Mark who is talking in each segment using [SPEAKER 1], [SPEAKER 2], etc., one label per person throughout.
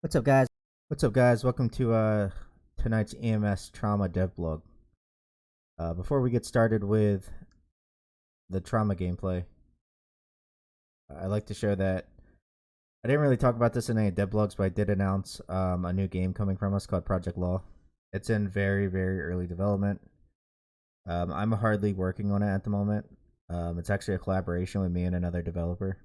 [SPEAKER 1] What's up, guys? What's up, guys? Welcome to tonight's EMS trauma devblog. Before we get started with the trauma gameplay, I'd like to share that I didn't really talk about this in any devblogs, but I did announce a new game coming from us called Project Law. It's in very, very early development. I'm hardly working on it at the moment. It's actually a collaboration with me and another developer.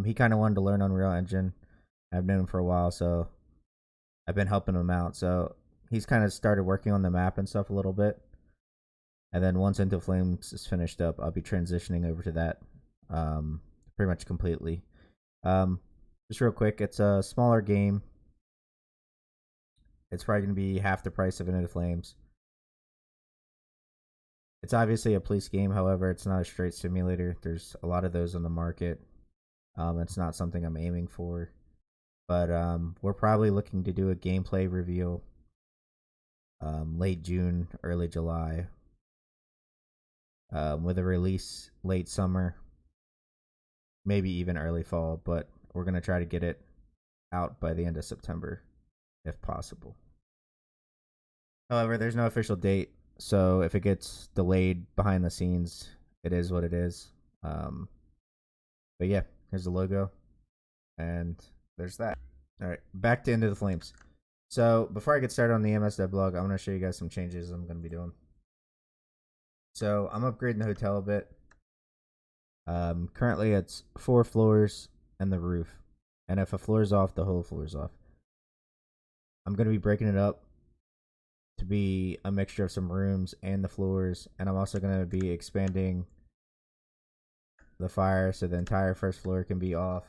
[SPEAKER 1] He kind of wanted to learn Unreal Engine. I've known him for a while, so I've been helping him out. So he's kind of started working on the map and stuff a little bit. And then once Into Flames is finished up, I'll be transitioning over to that pretty much completely. Just real quick, it's a smaller game. It's probably going to be half the price of Into Flames. It's obviously a police game, however, it's not a straight simulator. There's a lot of those on the market. It's not something I'm aiming for. But we're probably looking to do a gameplay reveal late June, early July, with a release late summer, maybe even early fall. But we're going to try to get it out by the end of September, if possible. However, there's no official date, so if it gets delayed behind the scenes, it is what it is. But yeah, here's the logo, and there's that. All right, back to Into the Flames. So before I get started on the EMS Devblog, I'm going to show you guys some changes I'm going to be doing. So I'm upgrading the hotel a bit. Currently it's 4 floors and the roof, and if a floor is off, the whole floor is off. I'm going to be breaking it up to be a mixture of some rooms and the floors, and I'm also going to be expanding the fire so the entire first floor can be off,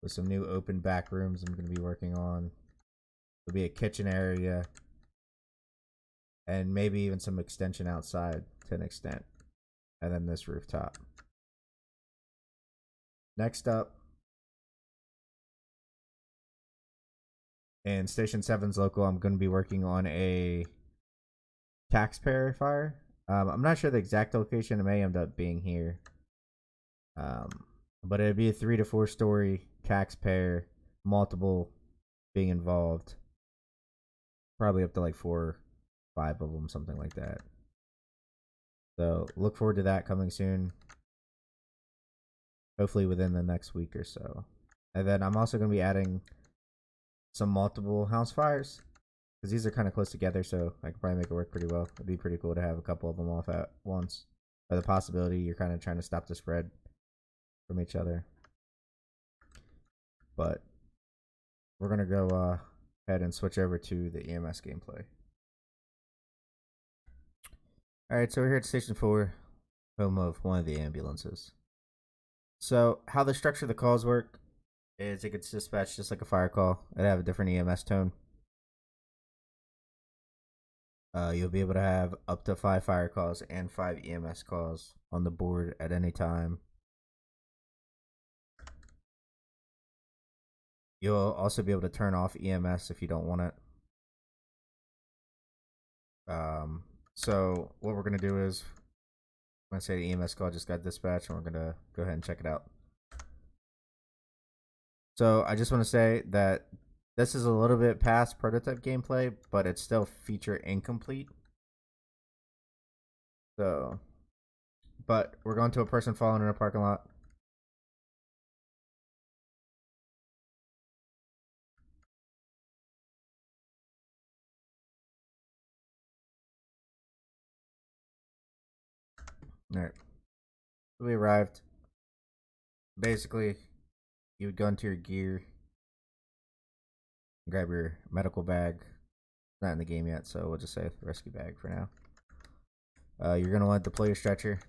[SPEAKER 1] with some new open back rooms I'm going to be working on. There'll be a kitchen area and maybe even some extension outside to an extent, and then this rooftop. Next up, in Station 7's local, I'm going to be working on a taxpayer fire. I'm not sure the exact location. It may end up being here. But it'd be a 3 to 4 story taxpayer, multiple being involved. Probably up to like 4 or 5 of them, something like that. So look forward to that coming soon. Hopefully within the next week or so. And then I'm also going to be adding some multiple house fires, because these are kind of close together, so I can probably make it work pretty well. It'd be pretty cool to have a couple of them off at once. By the possibility you're kind of trying to stop the spread from each other. But we're going to go ahead and switch over to the EMS gameplay. Alright, so we're here at Station 4, home of one of the ambulances. So how the structure of the calls work is it gets dispatched just like a fire call. It'll have a different EMS tone. You'll be able to have up to 5 fire calls and 5 EMS calls on the board at any time. You'll also be able to turn off EMS if you don't want it. So what we're going to do is, I'm going to say the EMS call just got dispatched, and we're going to go ahead and check it out. So I just want to say that this is a little bit past prototype gameplay, but it's still feature incomplete. So, but we're going to a person falling in a parking lot. Alright. So we arrived. Basically, you would go into your gear, grab your medical bag. It's not in the game yet, so we'll just say rescue bag for now. You're going to want to deploy your stretcher.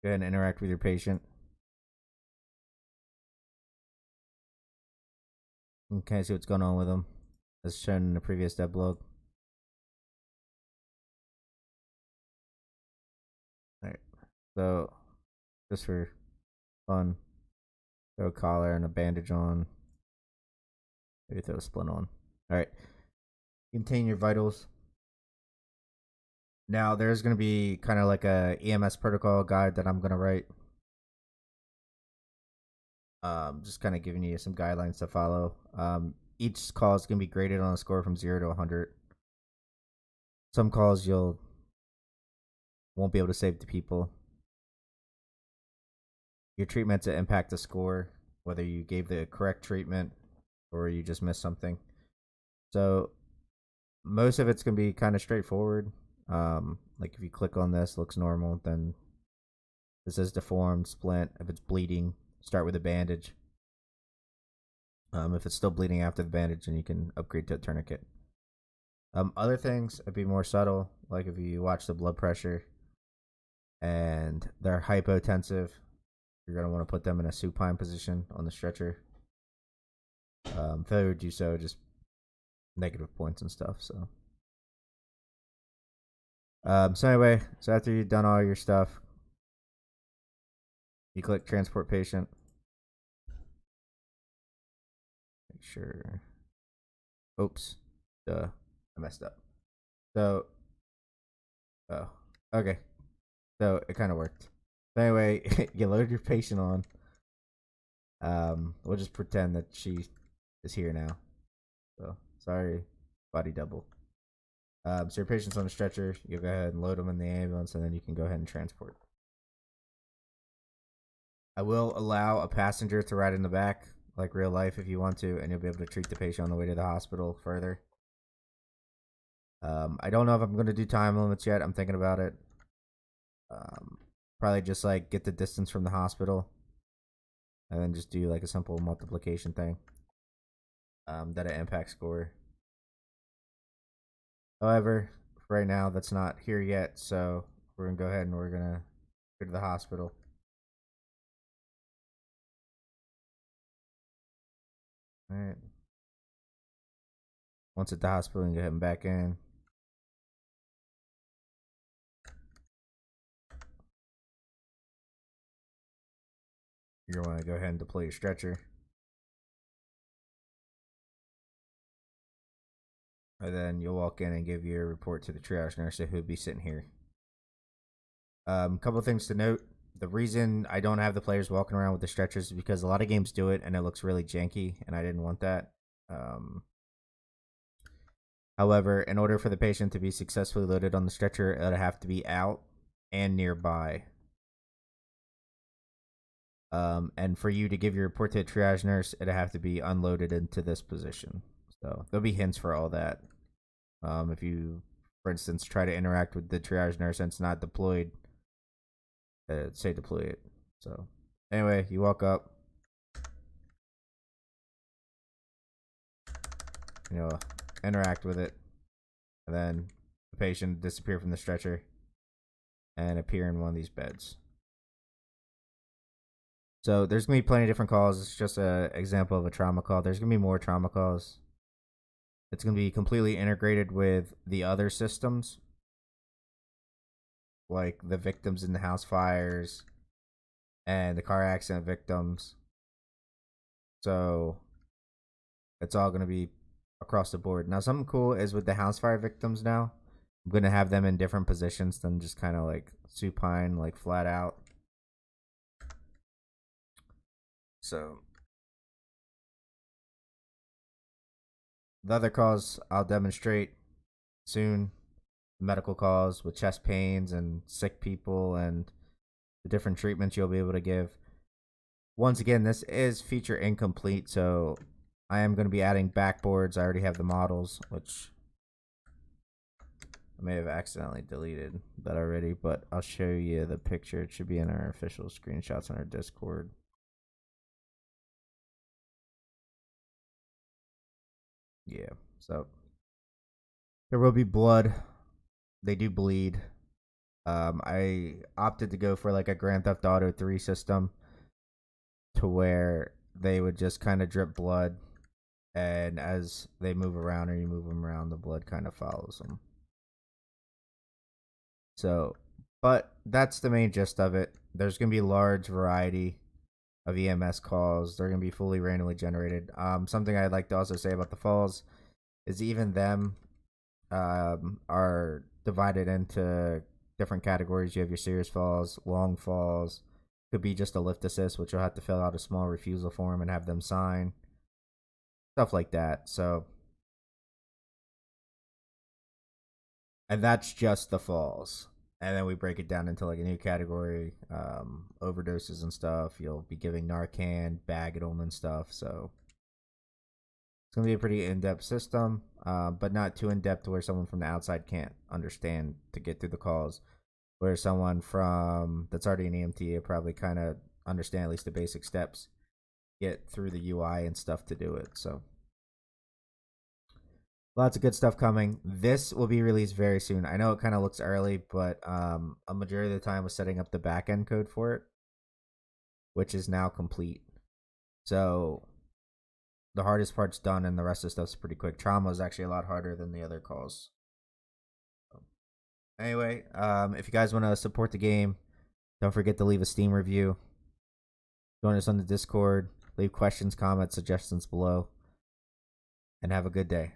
[SPEAKER 1] Go ahead and interact with your patient. Okay, see what's going on with them, as shown in the previous devblog. Alright, so just for fun, throw a collar and a bandage on. Maybe throw a splint on. Alright, contain your vitals. Now there's going to be kind of like a EMS protocol guide that I'm going to write. Just kind of giving you some guidelines to follow. Each call is going to be graded on a score from 0 to 100. Some calls you'll won't be able to save the people. Your treatment to impact the score, whether you gave the correct treatment or you just missed something. So most of it's going to be kind of straightforward. Like if you click on this, looks normal, then this is deformed, splint. If it's bleeding, start with a bandage. If it's still bleeding after the bandage, then you can upgrade to a tourniquet. Other things would be more subtle, like if you watch the blood pressure and they're hypotensive, you're going to want to put them in a supine position on the stretcher. Failure to do so, just negative points and stuff. So anyway, so after you've done all your stuff, you click transport patient. Make sure. Oops. Duh. I messed up. So, oh, okay. So it kind of worked. So anyway, you load your patient on. We'll just pretend that she is here now. So sorry, body double. So your patient's on a stretcher. You go ahead and load them in the ambulance, and then you can go ahead and transport. I will allow a passenger to ride in the back, like real life, if you want to, and you'll be able to treat the patient on the way to the hospital further. I don't know if I'm going to do time limits yet. I'm thinking about it. Probably just like get the distance from the hospital, and then just do like a simple multiplication thing. That an impact score. However, right now that's not here yet, so we're gonna go ahead and we're gonna go to the hospital. All right. Once at the hospital, you can go ahead and back in. You're gonna want to go ahead and deploy your stretcher. And then you'll walk in and give your report to the triage nurse who would be sitting here. Couple of things to note. The reason I don't have the players walking around with the stretchers is because a lot of games do it and it looks really janky, and I didn't want that. However, in order for the patient to be successfully loaded on the stretcher, it would have to be out and nearby. And for you to give your report to the triage nurse, it'd have to be unloaded into this position. So there'll be hints for all that. If you, for instance, try to interact with the triage nurse and it's not deployed, say deploy it. So anyway, you walk up, interact with it, and then the patient disappear from the stretcher and appear in one of these beds. So there's gonna be plenty of different calls. It's just an example of a trauma call. There's gonna be more trauma calls. It's gonna be completely integrated with the other systems, like the victims in the house fires and the car accident victims. So it's all gonna be across the board. Now, something cool is with the house fire victims now, I'm gonna have them in different positions than just kind of like supine, like flat out. So the other calls I'll demonstrate soon. Medical calls with chest pains and sick people and the different treatments you'll be able to give. Once again, this is feature incomplete, so I am going to be adding backboards. I already have the models, which I may have accidentally deleted that already, but I'll show you the picture. It should be in our official screenshots on our Discord. Yeah, so there will be blood. They do bleed. I opted to go for like a Grand Theft Auto 3 system to where they would just kind of drip blood, and as they move around or you move them around, the blood kind of follows them. So, but that's the main gist of it. There's going to be a large variety of EMS calls. They're going to be fully randomly generated. Something I'd like to also say about the falls is even them are divided into different categories. You have your serious falls, long falls. Could be just a lift assist, which you'll have to fill out a small refusal form and have them sign. Stuff like that. So, and that's just the falls. And then we break it down into like a new category, overdoses and stuff. You'll be giving Narcan, Bagadol, and stuff. So it's gonna be a pretty in-depth system, but not too in-depth to where someone from the outside can't understand to get through the calls. Where someone from that's already an EMT will probably kind of understand at least the basic steps, get through the UI and stuff to do it. So lots of good stuff coming. This will be released very soon. I know it kind of looks early, but a majority of the time was setting up the back end code for it, which is now complete. So the hardest part's done, and the rest of the stuff's pretty quick. Trauma is actually a lot harder than the other calls. Anyway, if you guys want to support the game, don't forget to leave a Steam review. Join us on the Discord. Leave questions, comments, suggestions below. And have a good day.